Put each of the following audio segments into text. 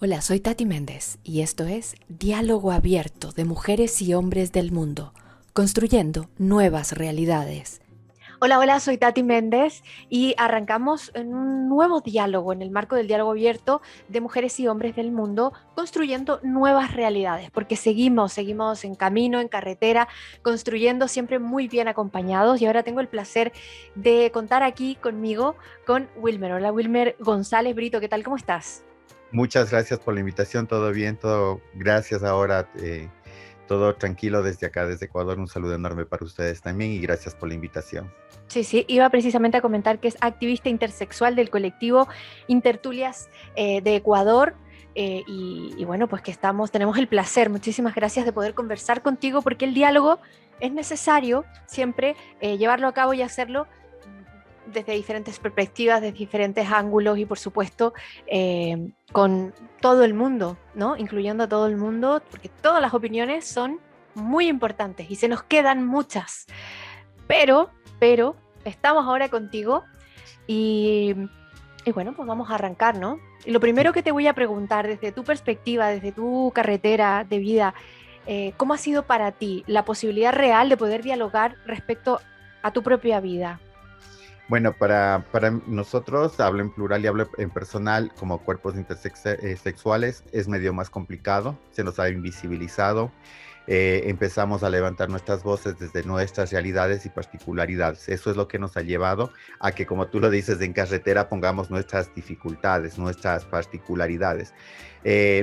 Hola, soy Tati Méndez y esto es Diálogo Abierto de Mujeres y Hombres del Mundo, construyendo nuevas realidades. Hola, hola, soy Tati Méndez y arrancamos en un nuevo diálogo en el marco del diálogo abierto de mujeres y hombres del mundo, construyendo nuevas realidades, porque seguimos en camino, en carretera, construyendo siempre muy bien acompañados y ahora tengo el placer de contar aquí conmigo con Wilmer. Hola, Wilmer González Brito, ¿qué tal? ¿Cómo estás? Muchas gracias por la invitación, todo bien, todo gracias ahora, todo tranquilo desde acá, desde Ecuador. Un saludo enorme para ustedes también y gracias por la invitación. Sí, sí, iba precisamente a comentar que es activista intersexual del colectivo Intertulias de Ecuador. Y bueno, pues que tenemos el placer, muchísimas gracias de poder conversar contigo porque el diálogo es necesario siempre llevarlo a cabo y hacerlo desde diferentes perspectivas, desde diferentes ángulos y por supuesto con todo el mundo, ¿no? Incluyendo a todo el mundo, porque todas las opiniones son muy importantes y se nos quedan muchas. Pero, estamos ahora contigo y, y bueno, pues vamos a arrancar, ¿no? Y lo Sí. primero que te voy a preguntar desde tu perspectiva, desde tu carretera de vida, ¿cómo ha sido para ti la posibilidad real de poder dialogar respecto a tu propia vida? Bueno, para nosotros, hablo en plural y hablo en personal, como cuerpos intersexuales, es medio más complicado, se nos ha invisibilizado. Empezamos a levantar nuestras voces desde nuestras realidades y particularidades. Eso es lo que nos ha llevado a que, como tú lo dices, en carretera pongamos nuestras dificultades, nuestras particularidades.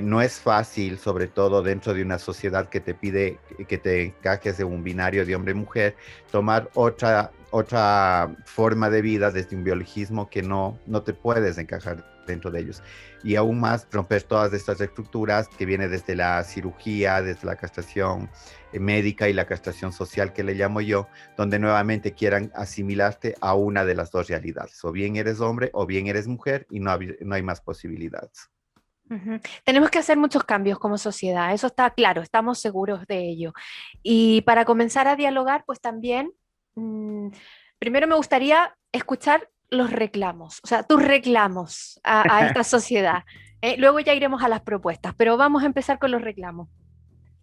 No es fácil, sobre todo dentro de una sociedad que te pide que te encajes de un binario de hombre-mujer, tomar otra forma de vida desde un biologismo que no te puedes encajar dentro de ellos. Y aún más romper todas estas estructuras que viene desde la cirugía, desde la castración médica y la castración social que le llamo yo, donde nuevamente quieran asimilarte a una de las dos realidades. O bien eres hombre o bien eres mujer y no hay más posibilidades. Ujú. Tenemos que hacer muchos cambios como sociedad, eso está claro, estamos seguros de ello. Y para comenzar a dialogar, pues también, mm, primero me gustaría escuchar los reclamos, o sea, tus reclamos a esta sociedad. Luego ya iremos a las propuestas, pero vamos a empezar con los reclamos.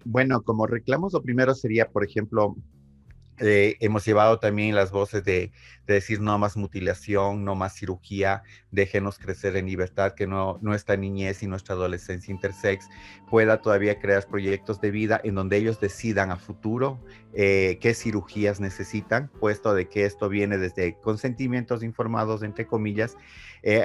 Bueno, como reclamos, lo primero sería, por ejemplo, hemos llevado también las voces de decir no más mutilación, no más cirugía, déjenos crecer en libertad, que nuestra niñez y nuestra adolescencia intersex pueda todavía crear proyectos de vida en donde ellos decidan a futuro qué cirugías necesitan, puesto de que esto viene desde consentimientos informados, entre comillas,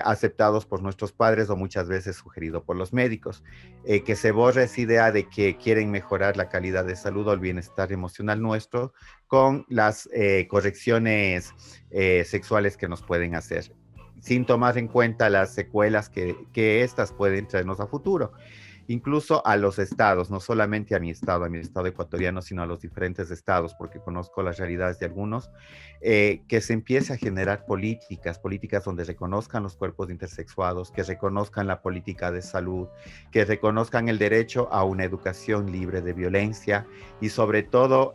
aceptados por nuestros padres o muchas veces sugerido por los médicos. Que se borre esa idea de que quieren mejorar la calidad de salud o el bienestar emocional nuestro con las correcciones sexuales que nos pueden hacer, sin tomar en cuenta las secuelas que estas pueden traernos a futuro, incluso a los estados, no solamente a mi estado ecuatoriano, sino a los diferentes estados, porque conozco las realidades de algunos, que se empiece a generar políticas donde reconozcan los cuerpos intersexuados, que reconozcan la política de salud, que reconozcan el derecho a una educación libre de violencia y sobre todo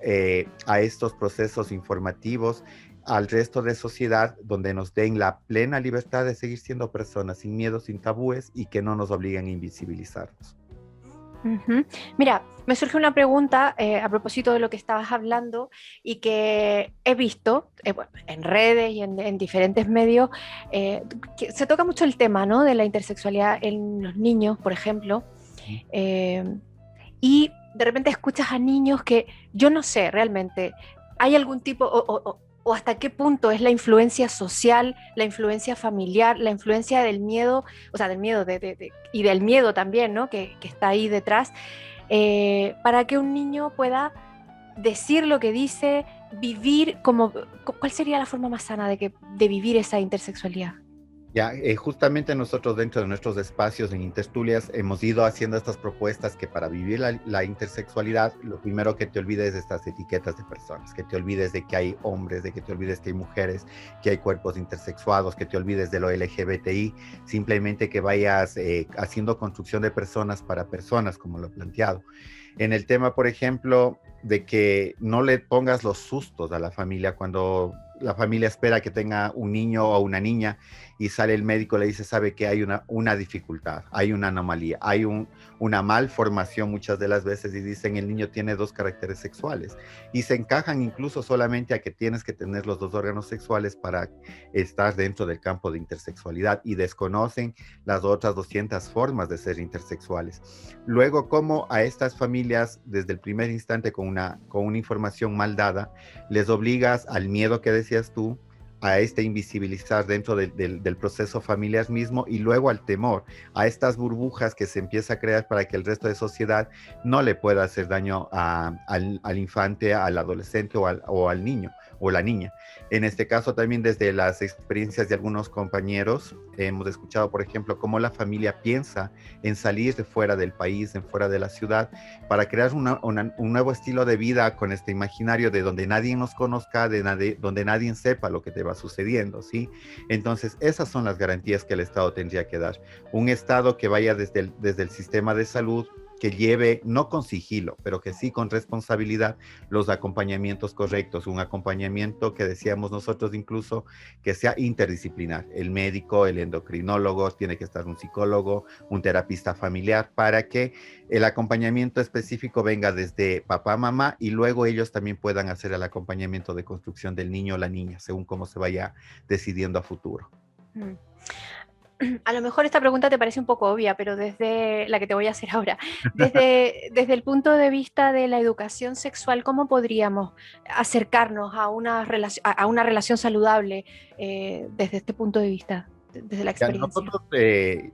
a estos procesos informativos al resto de sociedad donde nos den la plena libertad de seguir siendo personas sin miedo, sin tabúes y que no nos obliguen a invisibilizarnos. Ujú. Mira, me surge una pregunta a propósito de lo que estabas hablando y que he visto bueno, en redes y en diferentes medios, que se toca mucho el tema, ¿no? De la intersexualidad en los niños, por ejemplo, eh, y de repente escuchas a niños que yo no sé realmente, ¿hay algún tipo o hasta qué punto es la influencia social, la influencia familiar, la influencia del miedo, o sea, del miedo y del miedo también, ¿no? Que está ahí detrás, para que un niño pueda decir lo que dice, vivir como, ¿cuál sería la forma más sana de vivir esa intersexualidad? Ya, justamente nosotros dentro de nuestros espacios en Interstulias hemos ido haciendo estas propuestas que para vivir la intersexualidad, lo primero que te olvides de estas etiquetas de personas, que te olvides de que hay hombres, de que te olvides que hay mujeres, que hay cuerpos intersexuados, que te olvides de lo LGBTI, simplemente que vayas haciendo construcción de personas para personas, como lo he planteado. En el tema, por ejemplo, de que no le pongas los sustos a la familia cuando la familia espera que tenga un niño o una niña y sale el médico, le dice, sabe que hay una dificultad, hay una anomalía, hay una malformación muchas de las veces, y dicen el niño tiene 2 caracteres sexuales, y se encajan incluso solamente a que tienes que tener los 2 órganos sexuales para estar dentro del campo de intersexualidad, y desconocen las otras 200 formas de ser intersexuales. Luego, como a estas familias, desde el primer instante, con una información mal dada, les obligas al miedo que decías tú, a invisibilizar dentro del proceso familiar mismo, y luego al temor, a estas burbujas que se empieza a crear para que el resto de sociedad no le pueda hacer daño al infante, al adolescente o al niño o la niña. En este caso también, desde las experiencias de algunos compañeros, hemos escuchado, por ejemplo, cómo la familia piensa en salir de fuera del país, en fuera de la ciudad, para crear un nuevo estilo de vida con este imaginario de donde nadie nos conozca, donde nadie sepa lo que te va sucediendo, ¿sí? Entonces, esas son las garantías que el Estado tendría que dar. Un Estado que vaya desde el sistema de salud, que lleve, no con sigilo, pero que sí con responsabilidad, los acompañamientos correctos, un acompañamiento que decíamos nosotros incluso que sea interdisciplinar, el médico, el endocrinólogo, tiene que estar un psicólogo, un terapista familiar, para que el acompañamiento específico venga desde papá, mamá, y luego ellos también puedan hacer el acompañamiento de construcción del niño o la niña, según cómo se vaya decidiendo a futuro. A lo mejor esta pregunta te parece un poco obvia, pero desde la que te voy a hacer ahora, desde el punto de vista de la educación sexual, ¿cómo podríamos acercarnos a a una relación saludable desde este punto de vista, desde la experiencia? Nosotros,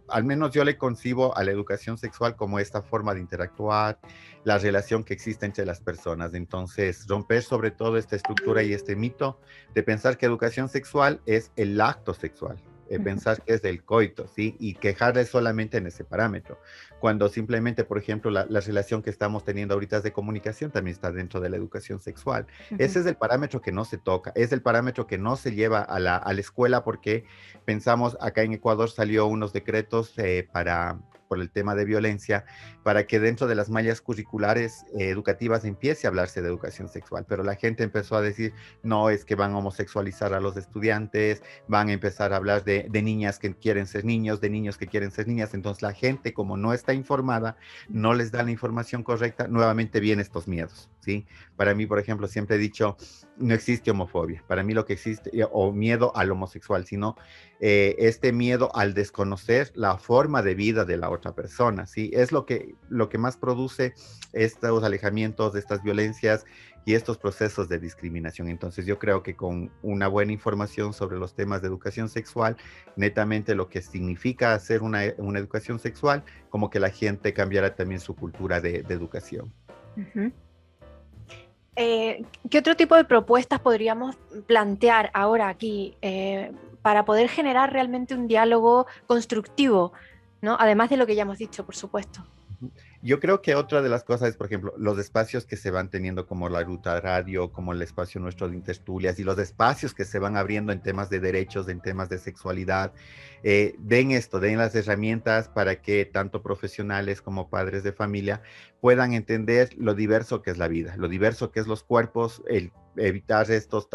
al menos yo le concibo a la educación sexual como esta forma de interactuar, la relación que existe entre las personas. Entonces, romper sobre todo esta estructura y este mito de pensar que educación sexual es el acto sexual. Pensar que es del coito, ¿sí? Y quejarle solamente en ese parámetro, cuando simplemente, por ejemplo, la relación que estamos teniendo ahorita de comunicación también está dentro de la educación sexual. Ese es el parámetro que no se toca, es el parámetro que no se lleva a la escuela, porque pensamos, acá en Ecuador salió unos decretos por el tema de violencia, para que dentro de las mallas curriculares educativas empiece a hablarse de educación sexual, pero la gente empezó a decir, no, es que van a homosexualizar a los estudiantes, van a empezar a hablar de niñas que quieren ser niños, de niños que quieren ser niñas. Entonces la gente, como no está informada, no les da la información correcta, nuevamente vienen estos miedos, ¿sí? Para mí, por ejemplo, siempre he dicho, no existe homofobia. Para mí lo que existe, o miedo al homosexual, sino este miedo al desconocer la forma de vida de la otra persona, ¿sí? Es lo que más produce estos alejamientos, estas violencias y estos procesos de discriminación. Entonces yo creo que con una buena información sobre los temas de educación sexual, netamente lo que significa hacer una educación sexual, como que la gente cambiara también su cultura de educación. ¿Qué otro tipo de propuestas podríamos plantear ahora aquí para poder generar realmente un diálogo constructivo, ¿no? Además de lo que ya hemos dicho, por supuesto? Yo creo que otra de las cosas es, por ejemplo, los espacios que se van teniendo, como la Ruta Radio, como el espacio nuestro de Intertulias, y los espacios que se van abriendo en temas de derechos, en temas de sexualidad, den las herramientas para que tanto profesionales como padres de familia puedan entender lo diverso que es la vida, lo diverso que es los cuerpos, evitar estos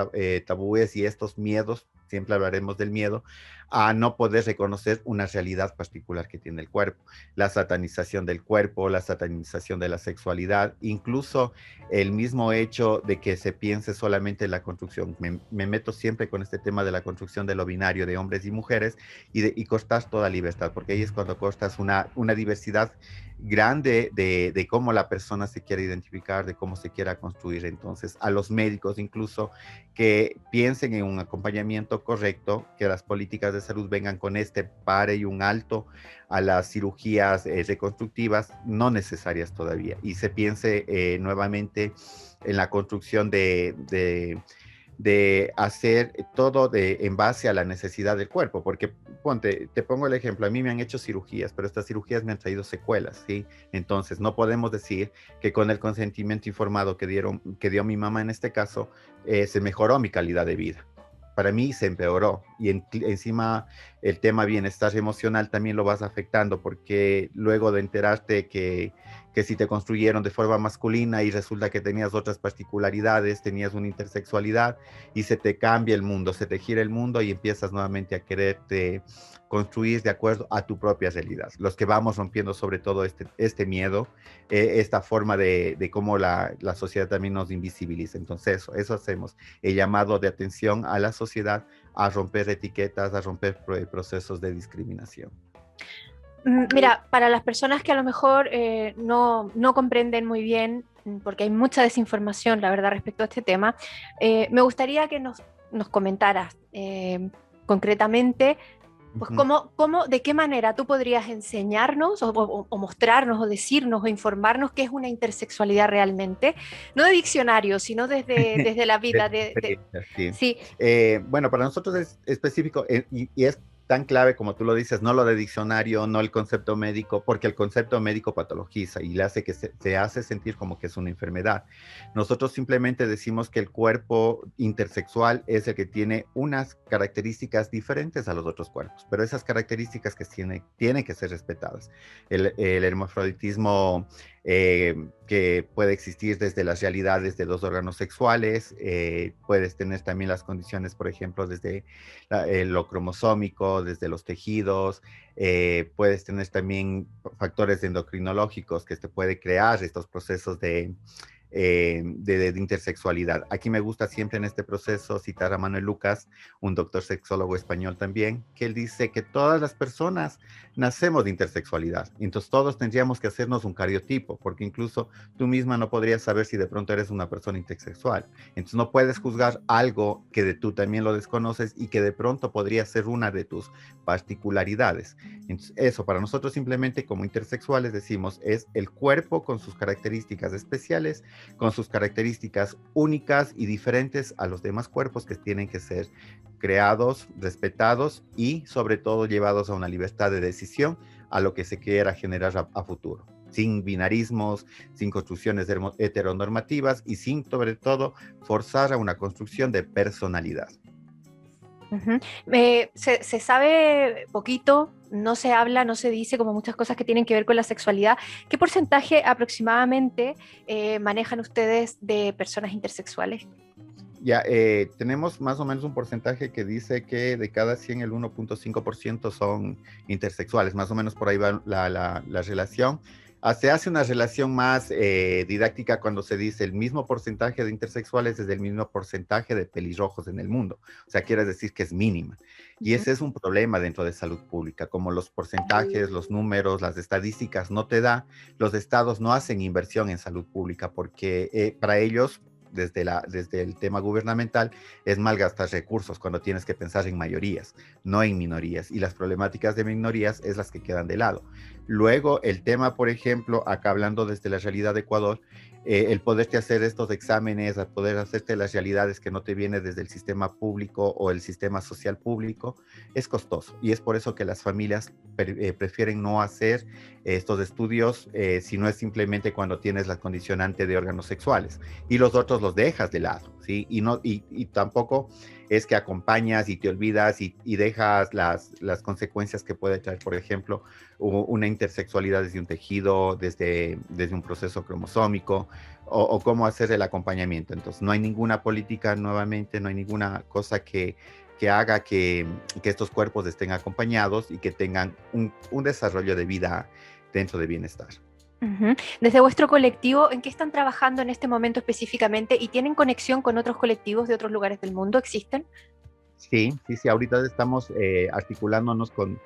tabúes y estos miedos. Siempre hablaremos del miedo a no poder reconocer una realidad particular que tiene el cuerpo, la satanización del cuerpo, la satanización de la sexualidad, incluso el mismo hecho de que se piense solamente en la construcción. Me meto siempre con este tema de la construcción de lo binario de hombres y mujeres, y cortas toda libertad, porque ahí es cuando cortas una diversidad grande de cómo la persona se quiere identificar, de cómo se quiera construir. Entonces, a los médicos incluso, que piensen en un acompañamiento correcto, que las políticas de salud vengan con este pare y un alto a las cirugías reconstructivas no necesarias todavía, y se piense nuevamente en la construcción de hacer todo en base a la necesidad del cuerpo, porque ponte, te pongo el ejemplo, a mí me han hecho cirugías, pero estas cirugías me han traído secuelas, ¿sí? Entonces no podemos decir que con el consentimiento informado que dio mi mamá en este caso, se mejoró mi calidad de vida. Para mí se empeoró. encima el tema bienestar emocional también lo vas afectando, porque luego de enterarte que si te construyeron de forma masculina y resulta que tenías otras particularidades, tenías una intersexualidad y se te cambia el mundo, se te gira el mundo y empiezas nuevamente a quererte construir de acuerdo a tu propia realidad. Los que vamos rompiendo sobre todo este miedo, esta forma de cómo la sociedad también nos invisibiliza. Entonces eso hacemos, el llamado de atención a la sociedad a romper etiquetas, a romper procesos de discriminación. Mira, para las personas que a lo mejor no comprenden muy bien, porque hay mucha desinformación, la verdad, respecto a este tema, me gustaría que nos comentaras concretamente, pues, de qué manera tú podrías enseñarnos o mostrarnos o decirnos o informarnos qué es una intersexualidad realmente, no de diccionario, sino desde la vida. Sí. Sí. Bueno, para nosotros es específico y es tan clave como tú lo dices, no lo de diccionario, no el concepto médico, porque el concepto médico patologiza y le hace que se hace sentir como que es una enfermedad. Nosotros simplemente decimos que el cuerpo intersexual es el que tiene unas características diferentes a los otros cuerpos, pero esas características que tienen que ser respetadas. El hermafroditismo que puede existir desde las realidades de dos órganos sexuales, puedes tener también las condiciones, por ejemplo, desde lo cromosómico, desde los tejidos, puedes tener también factores endocrinológicos que te puede crear estos procesos de intersexualidad. Aquí me gusta siempre en este proceso citar a Manuel Lucas, un doctor sexólogo español también, que él dice que todas las personas nacemos de intersexualidad, entonces todos tendríamos que hacernos un cariotipo, porque incluso tú misma no podrías saber si de pronto eres una persona intersexual, entonces no puedes juzgar algo que tú también lo desconoces y que de pronto podría ser una de tus particularidades. Entonces eso para nosotros simplemente como intersexuales decimos es el cuerpo con sus características especiales, con sus características únicas y diferentes a los demás cuerpos que tienen que ser creados, respetados y sobre todo llevados a una libertad de decisión a lo que se quiera generar a futuro, sin binarismos, sin construcciones heteronormativas y sin sobre todo forzar a una construcción de personalidad. Uh-huh. Se sabe poquito, no se habla, no se dice como muchas cosas que tienen que ver con la sexualidad. ¿Qué porcentaje aproximadamente manejan ustedes de personas intersexuales? Ya, tenemos más o menos un porcentaje que dice que de cada 100 el 1.5% son intersexuales, más o menos por ahí va la relación. Se hace una relación más didáctica cuando se dice el mismo porcentaje de intersexuales es el mismo porcentaje de pelirrojos en el mundo. O sea, quiere decir que es mínima. Y ese es un problema dentro de salud pública. Como los porcentajes, los números, las estadísticas no te da, los estados no hacen inversión en salud pública porque para ellos, desde el tema gubernamental, es malgastar recursos cuando tienes que pensar en mayorías, no en minorías. Y las problemáticas de minorías es las que quedan de lado. Luego, el tema, por ejemplo, acá hablando desde la realidad de Ecuador, el poderte hacer estos exámenes, a poder hacerte las realidades que no te viene desde el sistema público o el sistema social público, es costoso. Y es por eso que las familias prefieren no hacer estos estudios si no es simplemente cuando tienes la condicionante de órganos sexuales. Y los otros los dejas de lado, ¿sí? Y tampoco es que acompañas y te olvidas y dejas las consecuencias que puede traer, por ejemplo, una intersexualidad desde un tejido, desde un proceso cromosómico, o cómo hacer el acompañamiento. Entonces, no hay ninguna política, nuevamente, no hay ninguna cosa que haga que estos cuerpos estén acompañados y que tengan un desarrollo de vida dentro de bienestar. Uh-huh. Desde vuestro colectivo, ¿en qué están trabajando en este momento específicamente? ¿Y tienen conexión con otros colectivos de otros lugares del mundo? ¿Existen? Sí, ahorita estamos articulándonos con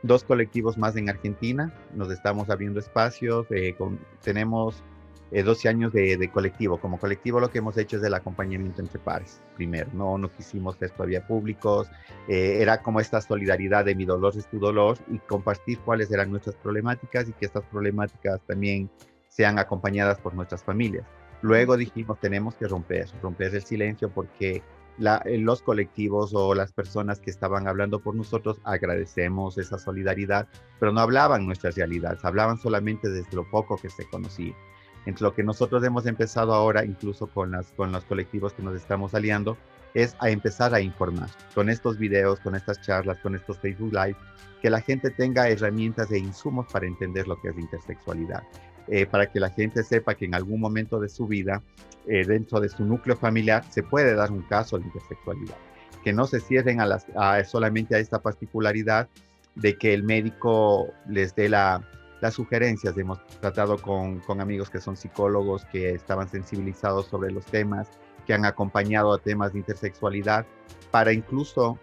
2 colectivos más en Argentina, nos estamos abriendo espacios, tenemos 12 años de colectivo. Como colectivo lo que hemos hecho es el acompañamiento entre pares, primero, no quisimos ser todavía públicos, era como esta solidaridad de mi dolor es tu dolor y compartir cuáles eran nuestras problemáticas y que estas problemáticas también sean acompañadas por nuestras familias. Luego dijimos, tenemos que romper el silencio porque los colectivos o las personas que estaban hablando por nosotros agradecemos esa solidaridad, pero no hablaban nuestras realidades, hablaban solamente desde lo poco que se conocía. Entonces, lo que nosotros hemos empezado ahora, incluso con los colectivos que nos estamos aliando, es a empezar a informar con estos videos, con estas charlas, con estos Facebook Live, que la gente tenga herramientas e insumos para entender lo que es la intersexualidad, para que la gente sepa que en algún momento de su vida, dentro de su núcleo familiar, se puede dar un caso de intersexualidad, que no se cierren solamente a esta particularidad de que el médico les dé las sugerencias. Hemos tratado con amigos que son psicólogos, que estaban sensibilizados sobre los temas, que han acompañado a temas de intersexualidad, para incluso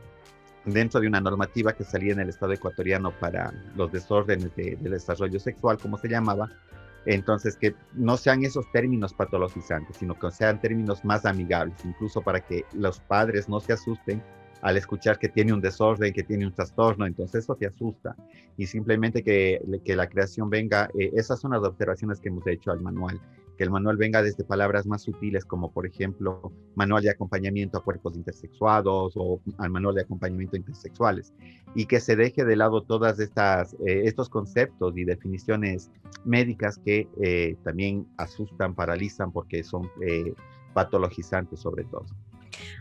dentro de una normativa que salía en el Estado ecuatoriano para los desórdenes del desarrollo sexual, como se llamaba, entonces que no sean esos términos patologizantes, sino que sean términos más amigables, incluso para que los padres no se asusten al escuchar que tiene un desorden, que tiene un trastorno, entonces eso te asusta. Y simplemente que la creación venga, esas son las observaciones que hemos hecho al manual, que el manual venga desde palabras más sutiles, como por ejemplo, manual de acompañamiento a cuerpos intersexuados o al manual de acompañamiento a intersexuales, y que se deje de lado todas estos conceptos y definiciones médicas que también asustan, paralizan, porque son patologizantes sobre todo.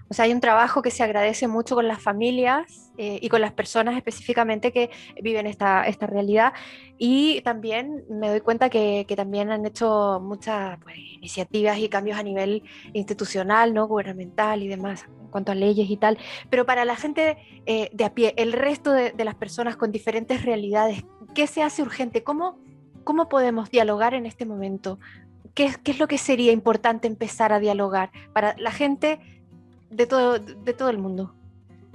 O sea, hay un trabajo que se agradece mucho con las familias y con las personas específicamente que viven esta realidad. Y también me doy cuenta que también han hecho muchas pues, iniciativas y cambios a nivel institucional, ¿no? Gubernamental y demás, en cuanto a leyes y tal. Pero para la gente de a pie, el resto de las personas con diferentes realidades, ¿qué se hace urgente? ¿Cómo podemos dialogar en este momento? ¿Qué es lo que sería importante empezar a dialogar para la gente de todo el mundo?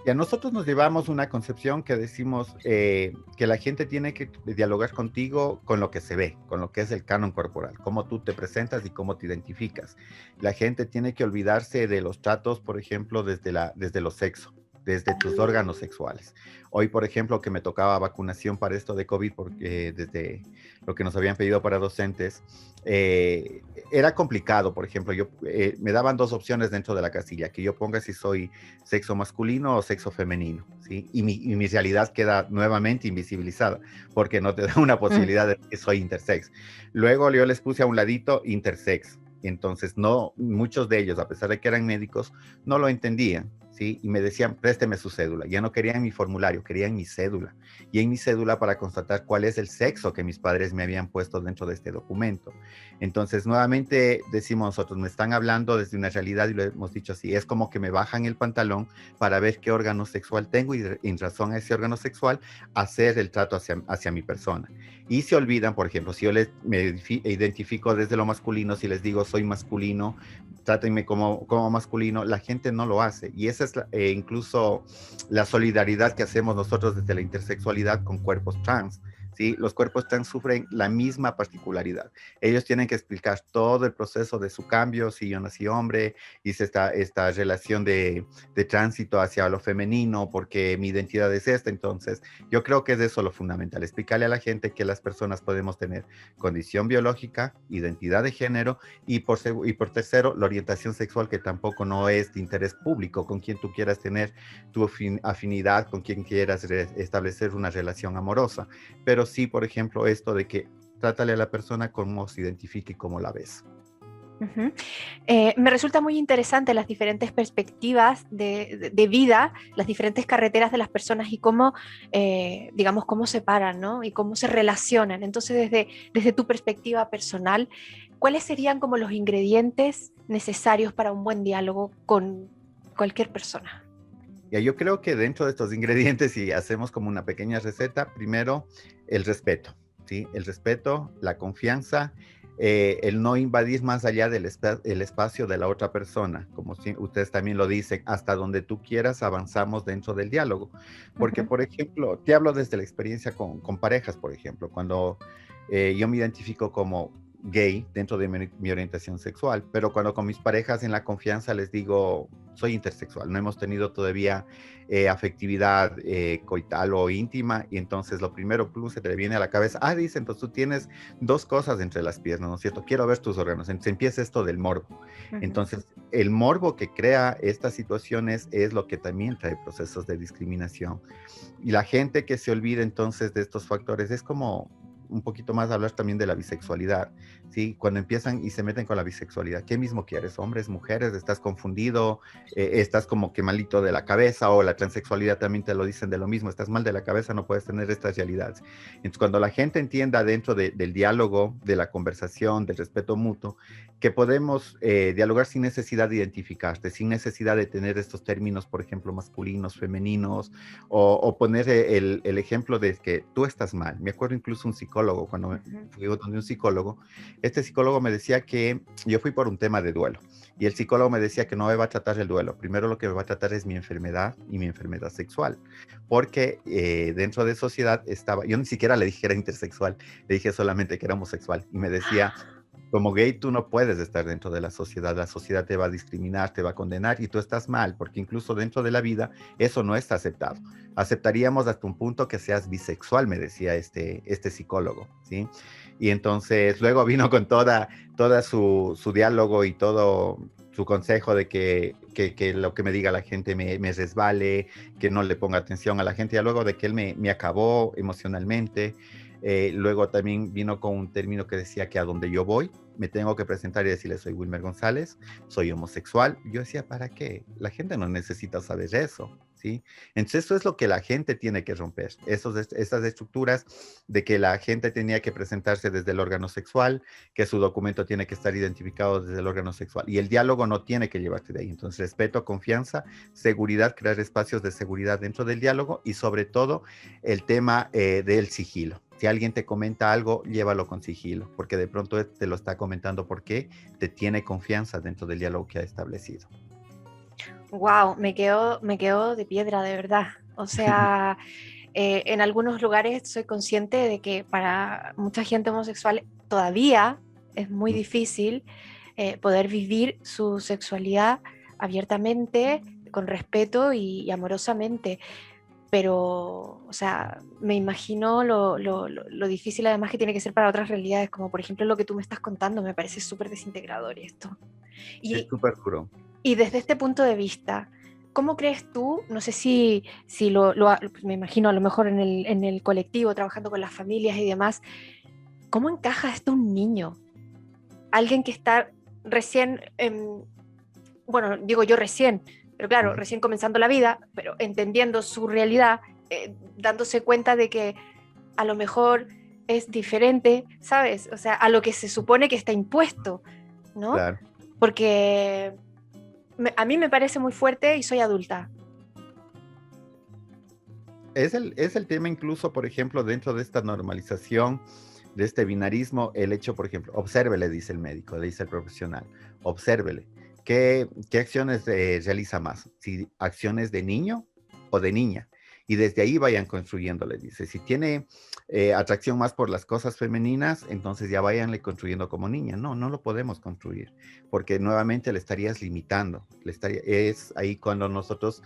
Y a nosotros nos llevamos una concepción que decimos que la gente tiene que dialogar contigo con lo que se ve, con lo que es el canon corporal, cómo tú te presentas y cómo te identificas. La gente tiene que olvidarse de los tratos, por ejemplo, desde los sexos, desde tus órganos sexuales. Hoy, por ejemplo, que me tocaba vacunación para esto de COVID, porque desde lo que nos habían pedido para docentes, era complicado. Por ejemplo, me daban dos opciones dentro de la casilla, que yo ponga si soy sexo masculino o sexo femenino, ¿sí? Y mi realidad queda nuevamente invisibilizada, porque no te da una posibilidad de que soy intersex. Luego yo les puse a un ladito intersex. Entonces, no, muchos de ellos, a pesar de que eran médicos, no lo entendían, ¿sí? Y me decían, présteme su cédula. Ya no querían mi formulario, querían mi cédula. Y en mi cédula para constatar cuál es el sexo que mis padres me habían puesto dentro de este documento. Entonces, nuevamente decimos nosotros, me están hablando desde una realidad y lo hemos dicho así, es como que me bajan el pantalón para ver qué órgano sexual tengo y en razón a ese órgano sexual hacer el trato hacia mi persona. Y se olvidan, por ejemplo, si yo me identifico desde lo masculino, si les digo soy masculino, trátenme como masculino, la gente no lo hace. Y esa es incluso la solidaridad que hacemos nosotros desde la intersexualidad con cuerpos trans. ¿Sí? Los cuerpos trans sufren la misma particularidad. Ellos tienen que explicar todo el proceso de su cambio, si yo nací hombre, hice esta relación de tránsito hacia lo femenino, porque mi identidad es esta. Entonces, yo creo que es eso lo fundamental, explicarle a la gente que las personas podemos tener condición biológica, identidad de género, y por tercero, la orientación sexual, que tampoco no es de interés público, con quien tú quieras tener tu afinidad, con quien quieras establecer una relación amorosa. Pero sí, por ejemplo, esto de que trátale a la persona como se identifique y cómo la ves. Me resulta muy interesante las diferentes perspectivas de vida, las diferentes carreteras de las personas y cómo, digamos, cómo se paran, ¿no? Y cómo se relacionan. Entonces, desde tu perspectiva personal, ¿cuáles serían como los ingredientes necesarios para un buen diálogo con cualquier persona? Ya, yo creo que dentro de estos ingredientes, si hacemos como una pequeña receta, primero el respeto, ¿sí? El respeto, la confianza, el no invadir más allá del espacio de la otra persona, como si ustedes también lo dicen, hasta donde tú quieras avanzamos dentro del diálogo. Porque, por ejemplo, te hablo desde la experiencia con parejas, por ejemplo, cuando yo me identifico como gay dentro de mi orientación sexual, pero cuando con mis parejas en la confianza les digo, soy intersexual, no hemos tenido todavía afectividad coital o íntima, y entonces lo primero se te viene a la cabeza, dice, entonces tú tienes dos cosas entre las piernas, ¿no es cierto? Quiero ver tus órganos. Entonces empieza esto del morbo. Entonces, el morbo que crea estas situaciones es lo que también trae procesos de discriminación. Y la gente que se olvida entonces de estos factores es como un poquito más hablar también de la bisexualidad, ¿sí? Cuando empiezan y se meten con la bisexualidad, ¿qué mismo quieres? ¿Hombres, mujeres? ¿Estás confundido? ¿Estás como que malito de la cabeza? O la transexualidad también te lo dicen de lo mismo, estás mal de la cabeza, no puedes tener estas realidades. Entonces, cuando la gente entienda dentro del diálogo, de la conversación, del respeto mutuo, que podemos dialogar sin necesidad de identificarte, sin necesidad de tener estos términos, por ejemplo, masculinos, femeninos, o poner el ejemplo de que tú estás mal. Me acuerdo incluso un psicólogo, cuando fui donde un psicólogo, este psicólogo me decía que yo fui por un tema de duelo, y el psicólogo me decía que no me va a tratar el duelo, primero lo que me va a tratar es mi enfermedad y mi enfermedad sexual, porque dentro de sociedad estaba, yo ni siquiera le dije que era intersexual, le dije solamente que era homosexual, y me decía, como gay tú no puedes estar dentro de la sociedad te va a discriminar, te va a condenar y tú estás mal, porque incluso dentro de la vida eso no está aceptado. Aceptaríamos hasta un punto que seas bisexual, me decía este psicólogo, ¿sí? Y entonces luego vino con toda su diálogo y todo su consejo de que lo que me diga la gente me resbale, que no le ponga atención a la gente, y luego de que él me acabó emocionalmente. Luego también vino con un término que decía que a donde yo voy, me tengo que presentar y decirle soy Wilmer González, soy homosexual. Yo decía, ¿para qué? La gente no necesita saber eso, ¿sí? Entonces eso es lo que la gente tiene que romper, esas estructuras de que la gente tenía que presentarse desde el órgano sexual, que su documento tiene que estar identificado desde el órgano sexual, y el diálogo no tiene que llevarte de ahí. Entonces respeto, confianza, seguridad, crear espacios de seguridad dentro del diálogo, y sobre todo el tema del sigilo. Si alguien te comenta algo, llévalo con sigilo, porque de pronto te lo está comentando porque te tiene confianza dentro del diálogo que ha establecido. Wow, me quedo de piedra, de verdad. O sea, en algunos lugares soy consciente de que para mucha gente homosexual todavía es muy difícil poder vivir su sexualidad abiertamente, con respeto y amorosamente. Pero, o sea, me imagino lo difícil además que tiene que ser para otras realidades, como por ejemplo lo que tú me estás contando, me parece súper desintegrador esto. Es Y, súper duro. y desde este punto de vista, ¿cómo crees tú? No sé si me imagino a lo mejor en el colectivo, trabajando con las familias y demás, ¿cómo encaja esto un niño? Alguien que está recién, bueno, digo yo recién, pero claro, recién comenzando la vida, pero entendiendo su realidad, dándose cuenta de que a lo mejor es diferente, ¿sabes? O sea, a lo que se supone que está impuesto, ¿no? Claro. Porque a mí me parece muy fuerte y soy adulta. Es el tema incluso, por ejemplo, dentro de esta normalización, de este binarismo, el hecho, por ejemplo, obsérvele, dice el médico, le dice el profesional, obsérvele. ¿Qué acciones realiza más? Si acciones de niño o de niña. Y desde ahí vayan construyendo, le dice. Si tiene atracción más por las cosas femeninas, entonces ya váyanle construyendo como niña. No, no lo podemos construir, porque nuevamente le estarías limitando. Es ahí cuando nosotros,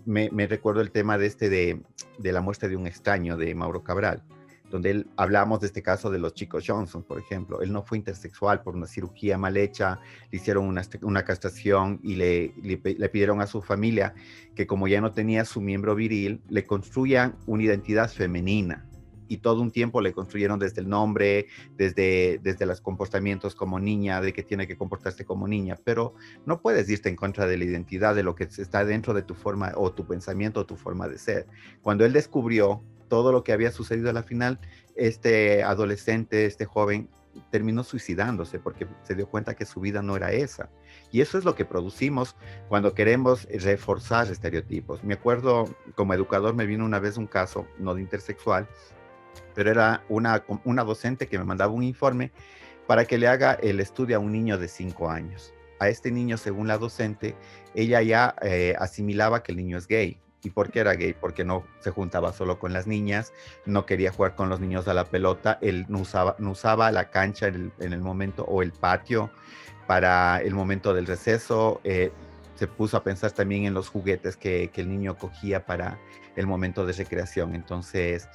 me recuerdo el tema de la muerte de un extraño, de Mauro Cabral, donde hablamos de este caso de los chicos Johnson, por ejemplo. Él no fue intersexual por una cirugía mal hecha, le hicieron una castración y le pidieron a su familia que, como ya no tenía su miembro viril, le construyan una identidad femenina. Y todo un tiempo le construyeron desde el nombre, desde los comportamientos como niña, de que tiene que comportarse como niña, pero no puedes irte en contra de la identidad, de lo que está dentro de tu forma o tu pensamiento o tu forma de ser. Cuando él descubrió todo lo que había sucedido a la final, este adolescente, este joven, terminó suicidándose porque se dio cuenta que su vida no era esa. Y eso es lo que producimos cuando queremos reforzar estereotipos. Me acuerdo, como educador, me vino una vez un caso, no de intersexual, pero era una docente que me mandaba un informe para que le haga el estudio a un niño de 5 años. A este niño, según la docente, ella ya asimilaba que el niño es gay. ¿Y por qué era gay? Porque no se juntaba solo con las niñas, no quería jugar con los niños a la pelota, él no usaba la cancha en el momento, o el patio para el momento del receso. Se puso a pensar también en los juguetes que el niño cogía para el momento de recreación. Entonces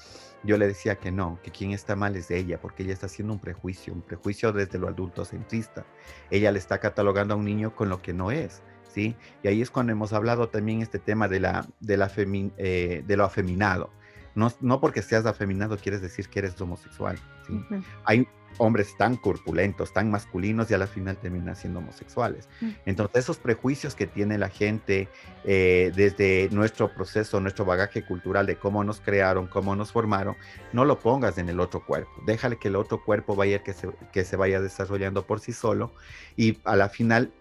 yo le decía que no, que quien está mal es ella, porque ella está haciendo un prejuicio desde lo adultocentrista. Ella le está catalogando a un niño con lo que no es, ¿sí? Y ahí es cuando hemos hablado también este tema de lo afeminado. No porque seas afeminado quieres decir que eres homosexual, ¿sí? Ujú. Hay hombres tan corpulentos, tan masculinos y a la final terminan siendo homosexuales. Entonces esos prejuicios que tiene la gente desde nuestro proceso, nuestro bagaje cultural de cómo nos crearon, cómo nos formaron, no lo pongas en el otro cuerpo. Déjale que el otro cuerpo vaya que se vaya desarrollando por sí solo y a la final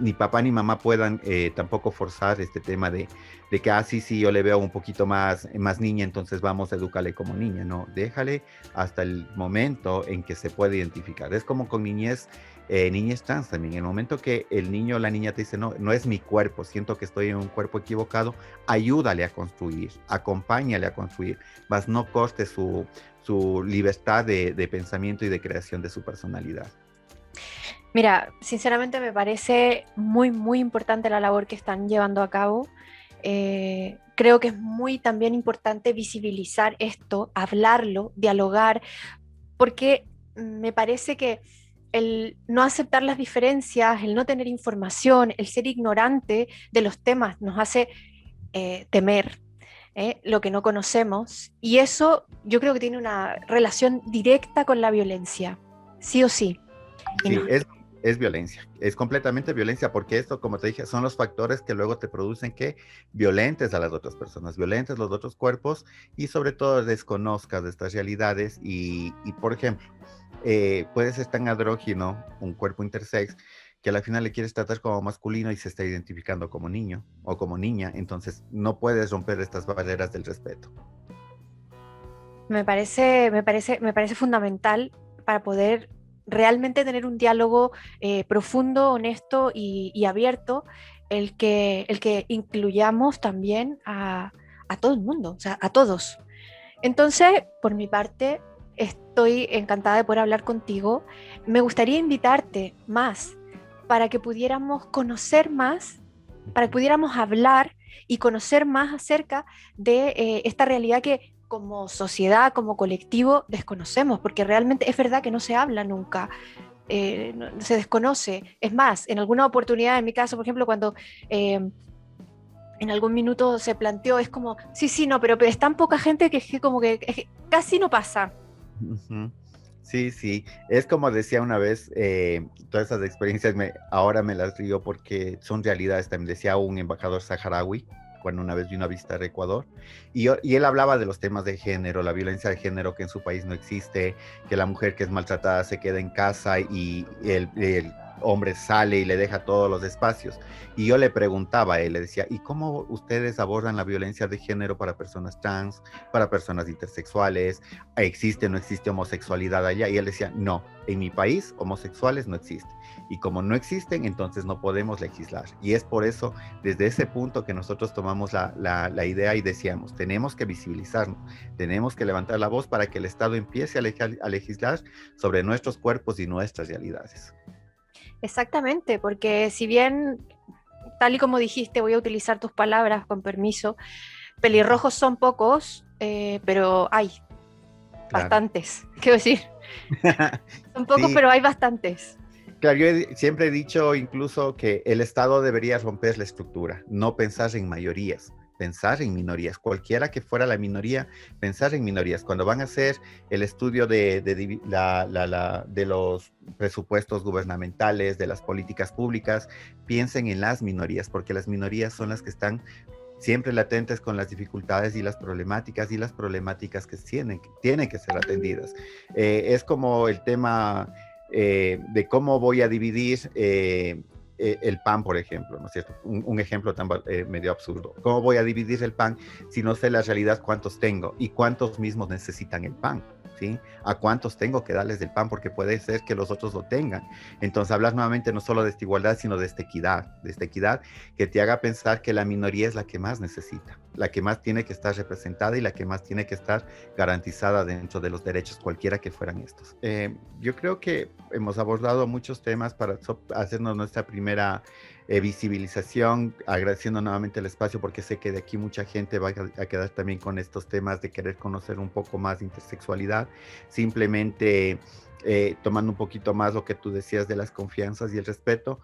ni papá ni mamá puedan tampoco forzar este tema de que, sí, yo le veo un poquito más niña, entonces vamos a educarle como niña. No, déjale hasta el momento en que se puede identificar. Es como con niñez trans también. En el momento que el niño o la niña te dice, no, no es mi cuerpo, siento que estoy en un cuerpo equivocado, ayúdale a construir, acompáñale a construir, más no corte su libertad de pensamiento y de creación de su personalidad. Mira, sinceramente me parece muy, muy importante la labor que están llevando a cabo. Creo que es muy también importante visibilizar esto, hablarlo, dialogar, porque me parece que el no aceptar las diferencias, el no tener información, el ser ignorante de los temas nos hace temer lo que no conocemos, y eso yo creo que tiene una relación directa con la violencia, sí o sí. Y no, Sí, es violencia, es completamente violencia, porque esto, como te dije, son los factores que luego te producen que violentes a las otras personas, violentes los otros cuerpos y sobre todo desconozcas de estas realidades y por ejemplo, puede ser tan andrógino un cuerpo intersex que al final le quieres tratar como masculino y se está identificando como niño o como niña, entonces no puedes romper estas barreras del respeto. me parece fundamental para poder realmente tener un diálogo profundo, honesto y abierto, el que incluyamos también a todo el mundo, o sea, a todos. Entonces, por mi parte, estoy encantada de poder hablar contigo. Me gustaría invitarte más para que pudiéramos conocer más, para que pudiéramos hablar y conocer más acerca de esta realidad que como sociedad, como colectivo, desconocemos, porque realmente es verdad que no se habla nunca, se desconoce. Es más, en alguna oportunidad, en mi caso, por ejemplo, cuando en algún minuto se planteó, es como, sí, sí, no, pero es tan poca gente que como que, es que casi no pasa. Ujú. Sí, sí, es como decía una vez, todas esas experiencias ahora me las río porque son realidades, también decía un embajador saharaui cuando una vez vino a visitar Ecuador, y él hablaba de los temas de género, la violencia de género que en su país no existe, que la mujer que es maltratada se queda en casa y el hombre sale y le deja todos los espacios. Y yo le preguntaba a él, le decía, ¿y cómo ustedes abordan la violencia de género para personas trans, para personas intersexuales? ¿Existe o no existe homosexualidad allá? Y él decía, no, en mi país homosexuales no existen. Y como no existen, entonces no podemos legislar. Y es por eso, desde ese punto que nosotros tomamos la idea y decíamos, tenemos que visibilizarnos, tenemos que levantar la voz para que el Estado empiece a legislar sobre nuestros cuerpos y nuestras realidades. Exactamente, porque si bien, tal y como dijiste, voy a utilizar tus palabras con permiso, pelirrojos son pocos, pero hay Claro. bastantes, quiero decir, son pocos, Sí, pero hay bastantes. claro, yo siempre he dicho incluso que el Estado debería romper la estructura, no pensar en mayorías, pensar en minorías, cualquiera que fuera la minoría, pensar en minorías. Cuando van a hacer el estudio de los presupuestos gubernamentales, de las políticas públicas, piensen en las minorías, porque las minorías son las que están siempre latentes con las dificultades y las problemáticas que tienen que ser atendidas. Es como el tema de cómo voy a dividir el pan, por ejemplo, ¿no es cierto? Un ejemplo tan medio absurdo. ¿Cómo voy a dividir el pan si no sé la realidad cuántos tengo y cuántos mismos necesitan el pan? ¿Sí? ¿A cuántos tengo que darles del pan? Porque puede ser que los otros lo tengan. Entonces, hablas nuevamente no solo de esta igualdad, sino de esta equidad que te haga pensar que la minoría es la que más necesita, la que más tiene que estar representada y la que más tiene que estar garantizada dentro de los derechos, cualquiera que fueran estos. Yo creo que hemos abordado muchos temas para hacernos nuestra primera visibilización, agradeciendo nuevamente el espacio porque sé que de aquí mucha gente va a quedar también con estos temas de querer conocer un poco más de intersexualidad, simplemente tomando un poquito más lo que tú decías de las confianzas y el respeto.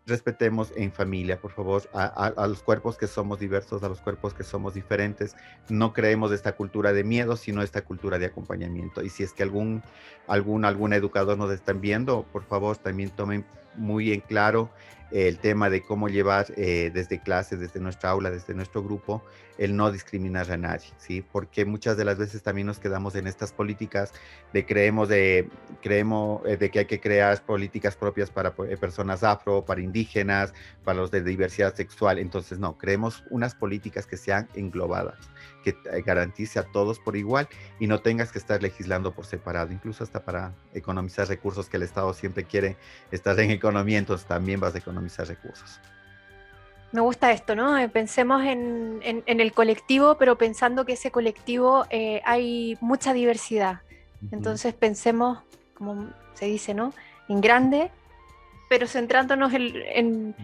respetemos en familia, por favor, a los cuerpos que somos diversos, a los cuerpos que somos diferentes. No creemos esta cultura de miedo, sino esta cultura de acompañamiento. Y si es que algún educador nos están viendo, por favor, también tomen muy en claro el tema de cómo llevar desde clases, desde nuestra aula, desde nuestro grupo, el no discriminar a nadie, ¿sí? Porque muchas de las veces también nos quedamos en estas políticas creemos de que hay que crear políticas propias para personas afro, para indígenas, para los de diversidad sexual. Entonces, no, creemos unas políticas que sean englobadas, que garantice a todos por igual y no tengas que estar legislando por separado, incluso hasta para economizar recursos que el Estado siempre quiere estar en economía, entonces también vas a economizar recursos. Me gusta esto, ¿no? Pensemos en el colectivo, pero pensando que ese colectivo hay mucha diversidad. Entonces pensemos, como se dice, ¿no? En grande, pero centrándonos en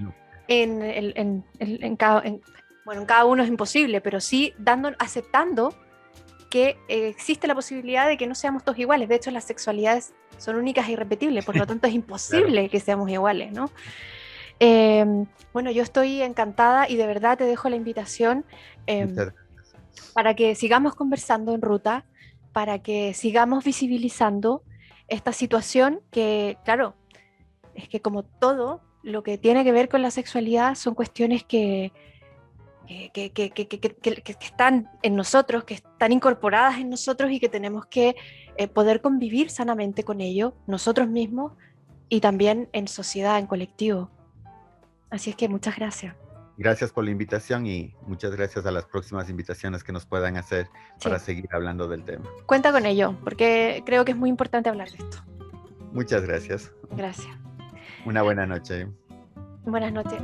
cada uno es imposible, pero sí aceptando que existe la posibilidad de que no seamos todos iguales. De hecho, las sexualidades son únicas e irrepetibles, por lo tanto es imposible claro. Que seamos iguales, ¿no? Bueno, yo estoy encantada y de verdad te dejo la invitación para que sigamos conversando en ruta, para que sigamos visibilizando esta situación que, claro, es que como todo lo que tiene que ver con la sexualidad son cuestiones que están en nosotros, que están incorporadas en nosotros y que tenemos que poder convivir sanamente con ello, nosotros mismos y también en sociedad, en colectivo. Así es que muchas gracias. Gracias por la invitación y muchas gracias a las próximas invitaciones que nos puedan hacer para seguir hablando del tema. Cuenta con ello, porque creo que es muy importante hablar de esto. Muchas gracias. Gracias. Una buena noche. Buenas noches.